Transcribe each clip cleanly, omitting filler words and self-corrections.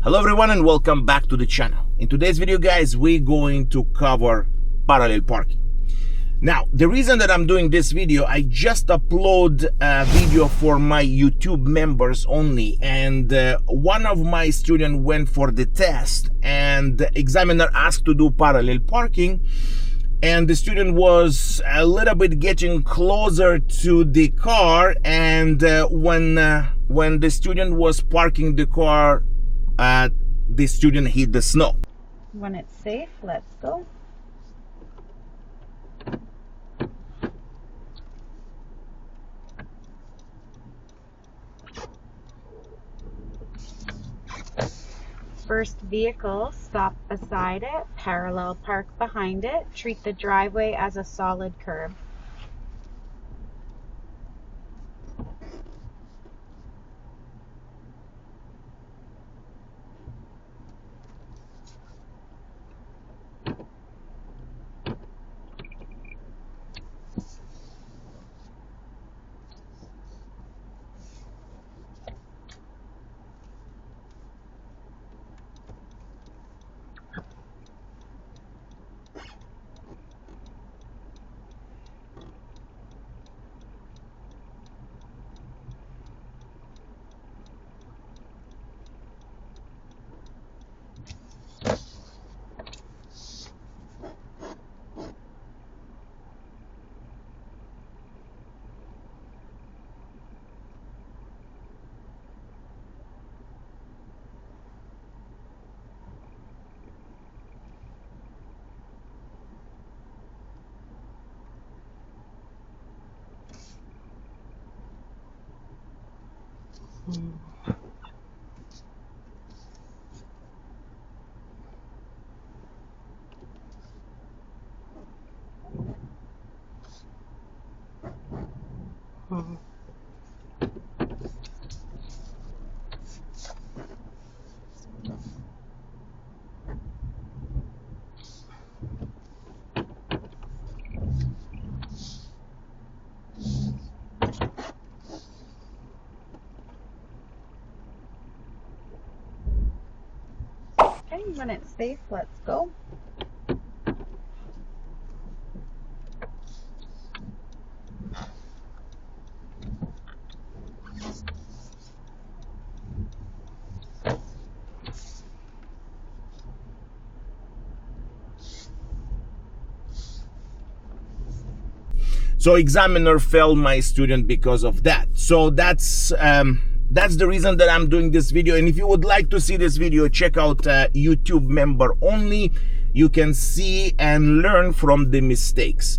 Hello everyone and welcome back to the channel. In today's video, guys, we're going to cover parallel parking. Now, the reason that I'm doing this video, I just upload a video for my YouTube members only, and one of my students went for the test and the examiner asked to do parallel parking, and the student was a little bit getting closer to the car, and when the student was parking the car, the student hit the snow. When it's safe, let's go. First vehicle, stop beside it, parallel park behind it, treat the driveway as a solid curb. Okay, when it's safe, let's go. So examiner failed my student because of that. So that's the reason that I'm doing this video. And if you would like to see this video, check out YouTube member only. You can see and learn from the mistakes.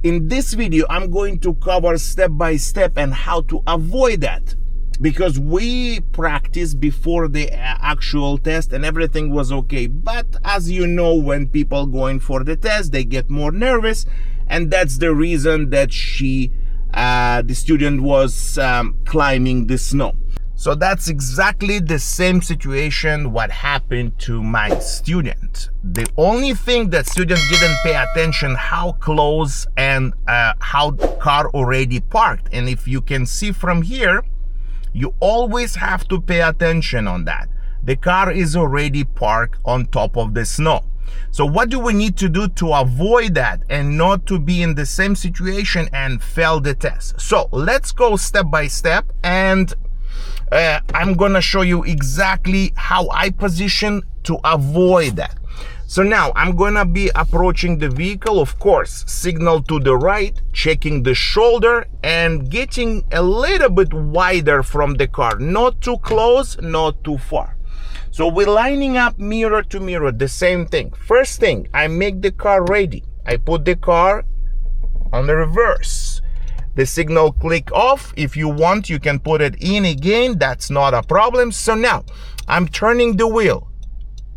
In this video, I'm going to cover step by step and how to avoid that, because we practiced before the actual test and everything was okay. But as you know, when people going for the test, they get more nervous, and that's the reason that the student was climbing the snow. So that's exactly the same situation what happened to my student. The only thing that student didn't pay attention how close and how car already parked. And if you can see from here, you always have to pay attention on that. The car is already parked on top of the snow. So what do we need to do to avoid that and not to be in the same situation and fail the test? So let's go step by step, and I'm gonna show you exactly how I position to avoid that. So now I'm gonna be approaching the vehicle, of course, signal to the right, checking the shoulder and getting a little bit wider from the car, not too close, not too far. So we're lining up mirror to mirror, the same thing. First thing, I make the car ready. I put the car on the reverse. The signal click off. If you want, you can put it in again. That's not a problem. So now I'm turning the wheel.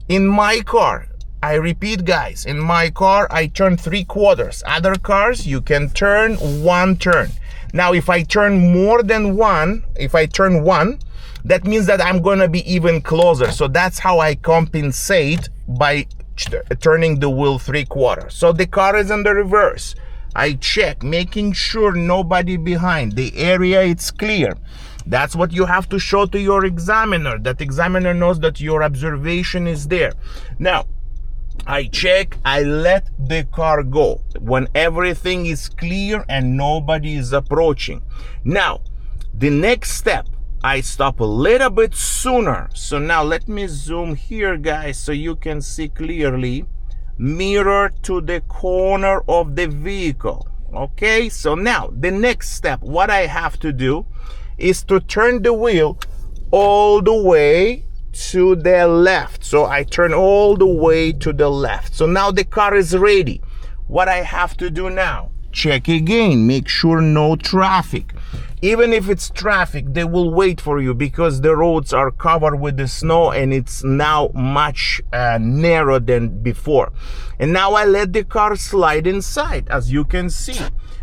In my car, I repeat, guys, in my car, I turn 3/4. Other cars, you can turn 1 turn. Now, if I turn more than 1, if I turn 1, that means that I'm gonna be even closer. So that's how I compensate by turning the wheel 3/4. So the car is in the reverse. I check, making sure nobody behind. The area it's clear. That's what you have to show to your examiner. That examiner knows that your observation is there. Now, I check, I let the car go when everything is clear and nobody is approaching. Now, the next step, I stop a little bit sooner. So now let me zoom here, guys, so you can see clearly. Mirror to the corner of the vehicle. Okay, so now the next step, what I have to do is to turn the wheel all the way to the left. So I turn all the way to the left. So now the car is ready. What I have to do now, check again, make sure no traffic. Even if it's traffic, they will wait for you because the roads are covered with the snow and it's now much narrower than before. And now I let the car slide inside, as you can see.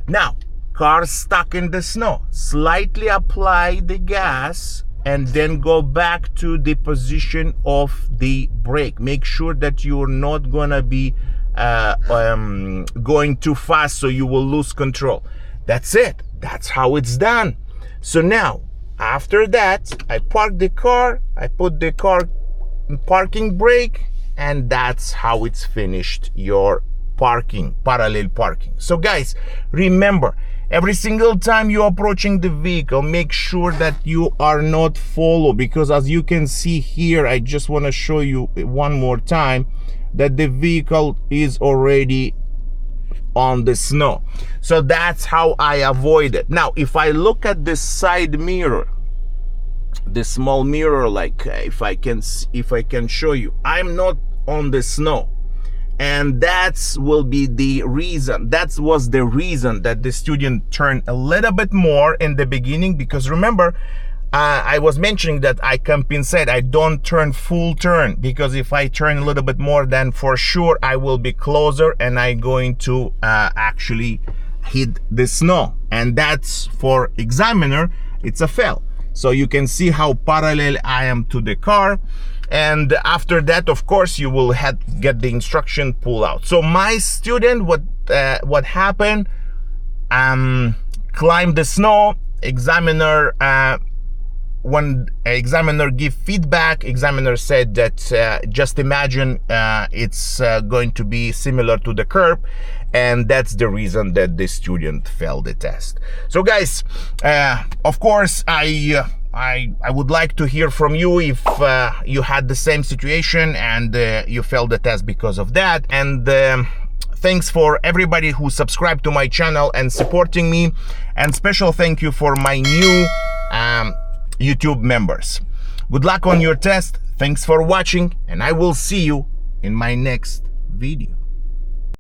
Now, car stuck in the snow. Slightly apply the gas and then go back to the position of the brake. Make sure that you're not gonna be going too fast so you will lose control. That's it. That's how it's done. So now, after that, I park the car, I put the car in parking brake, and that's how it's finished, your parking, parallel parking. So guys, remember, every single time you're approaching the vehicle, make sure that you are not follow, because as you can see here, I just want to show you one more time that the vehicle is already on the snow. So that's how I avoid it. Now, if I look at the side mirror, the small mirror, like if I can show you, I'm not on the snow. And that will be the reason, that was the reason that the student turned a little bit more in the beginning, because remember, I was mentioning that I compensate, I don't turn full turn, because if I turn a little bit more, then for sure I will be closer and I'm going to actually hit the snow. And that's, for examiner, it's a fail. So you can see how parallel I am to the car. And after that, of course, you will get the instruction pull out. So my student, what happened, climbed the snow, examiner, when examiner give feedback, examiner said that just imagine it's going to be similar to the curb, and that's the reason that the student failed the test. So guys, of course, I would like to hear from you if you had the same situation and you failed the test because of that. And thanks for everybody who subscribed to my channel and supporting me, and special thank you for my new YouTube members. Good luck on your test. Thanks for watching, and I will see you in my next video.